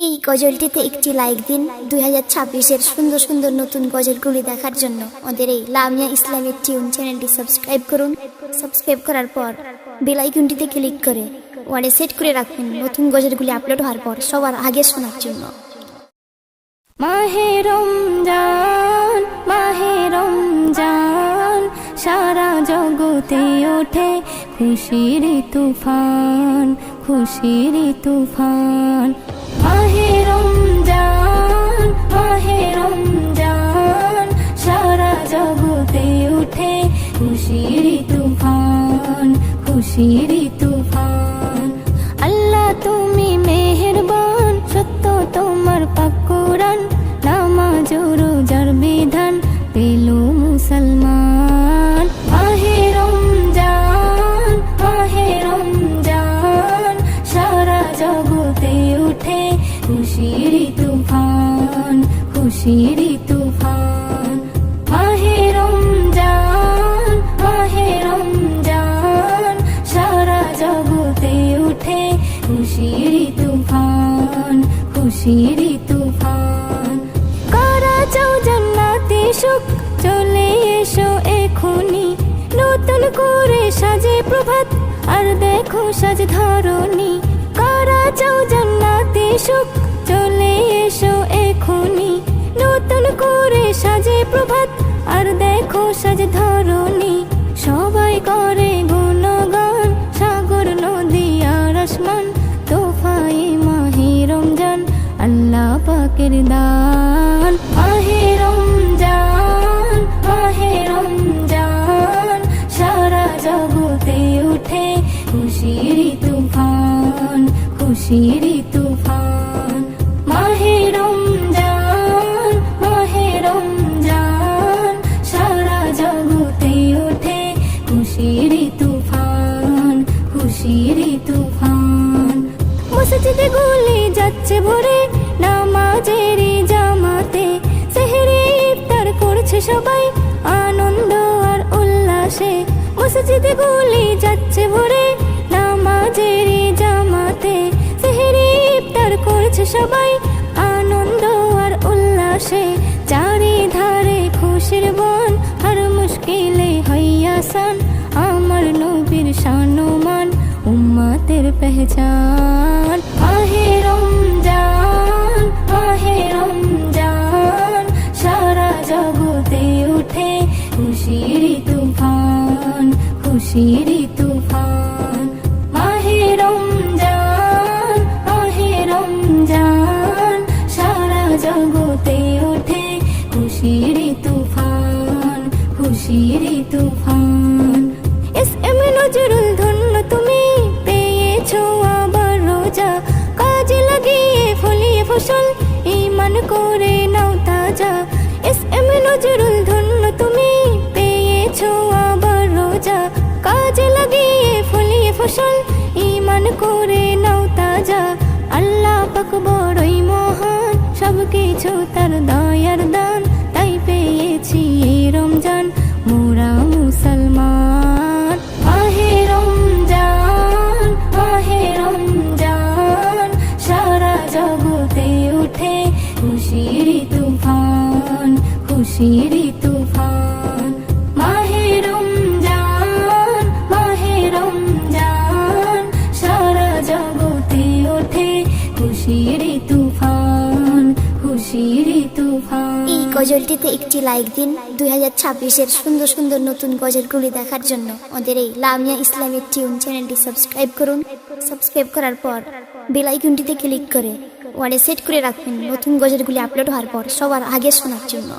এই গজলটিতে একটি লাইক দিন। 2026-এর সুন্দর সুন্দর নতুন গজলগুলি দেখার জন্য আমাদের এই লামিয়া ইসলামিক টিউন চ্যানেলটি সাবস্ক্রাইব করুন। সাবস্ক্রাইব করার পর বেল আইকনটিতে ক্লিক করে ওয়ালে সেট করে রাখুন নতুন গজলগুলি আপলোড হওয়ার পর সবার আগে শোনার জন্য। মাহে রমজান, মাহে রমজান, সারা জগতে ওঠে খুশির তুফান, খুশির তুফান। মাহে রমজান, মাহে রমজান, সারা জগতে ওঠে খুশির তুফান, খুশির তুফান। আল্লাহ তুমি মেহেরবান, সত্য তোমার পাক কোরআন, নামাজ ও রোজার বিধান পেল মুসলমান। মাহে রমজান, মাহে রমজান, সারা জগতে উঠে খুশির তুফান, খুশির তুফান। মাহে রমজান, মাহে রমজান, সারা জগতে উঠে খুশির তুফান, খুশির তুফান। কারা চাও জান্নাতে সুখ, চলে এসো এখনি, নতুন করে সাজে প্রভাত আর দেখো সাজ ধরণী। কারা চাও জান্নাতে সুখ, চলে এসো এখনি, নতুন করে সাজে প্রভাত আর দেখো সাজ ধরণী। সবাই করে গুণগান, সাগর নদী আর আসমান, তোফায়ে মাহে রমজান আল্লাহ পাকের দান। মাহে রমজান, মাহে রমজান, সারা জগতে উঠে খুশির তুফান, খুশির তুফান। মাহে রমজান, মাহে রমজান, সারা জগতে উঠে খুশির তুফান, খুশির তুফান। মসজিদে গুলি যাচ্ছে ভরে নামাজের জামাতে, সেহরি ইফতার করছে সবাই আনন্দ আর উল্লাসে। মসজিদে গুলি যাচ্ছে ভরে নামাজের জামাতে, সেহরি ইফতার করছে সবাই আনন্দ আর উল্লাসে। চারিধারে খুশির বন, আর মুশকিলে হয় আসান, আমার নবীর শানুমান উম্মতের পেহচান। মাহে রমজান, মাহে রমজান, সারা জগতে উঠে খুশির তুফান, খুশির তুফান। মাহে রমজান, মাহে রমজান, সারা জগতে উঠে খুশির তুফান, খুশির তুফান। এস.এম. নজরুল ধন্য তুমি পেয়েছো আবার রোজা, কাজে লাগিয়ে ফলিয়ে ফসল ঈমান করে নাও তাজা। এস.এম. নজরুল ধন্য তুমি পেয়েছো আবার রোজা, কাজে লাগিয়ে ফলিয়ে ফসল ঈমান করে নাও তাজা। আল্লাহ পাক বড়ই মহান, সবকিছু তার দয়ার দান, তাই পেয়েছি এই রমজান মোরা মুসলমান। মাহে রমজান, মাহে রমজান, সারা জগতে উঠে খুশির তুফান, খুশির তুফান। মাহে রমজান, মাহে রমজান, সারা জগতে ওঠে খুশির তুফান, খুশির তুফান। এই গজলটিতে একটি লাইক দিন। 2026-এর সুন্দর সুন্দর নতুন গজলগুলি দেখার জন্য আমাদের এই লামিয়া ইসলামিক টিউন চ্যানেলটি সাবস্ক্রাইব করুন। সাবস্ক্রাইব করার পর বেল আইকনটিতে ক্লিক করে ওয়ালে সেট করে রাখুন নতুন গজলগুলি আপলোড হওয়ার পর সবার আগে শোনার জন্য।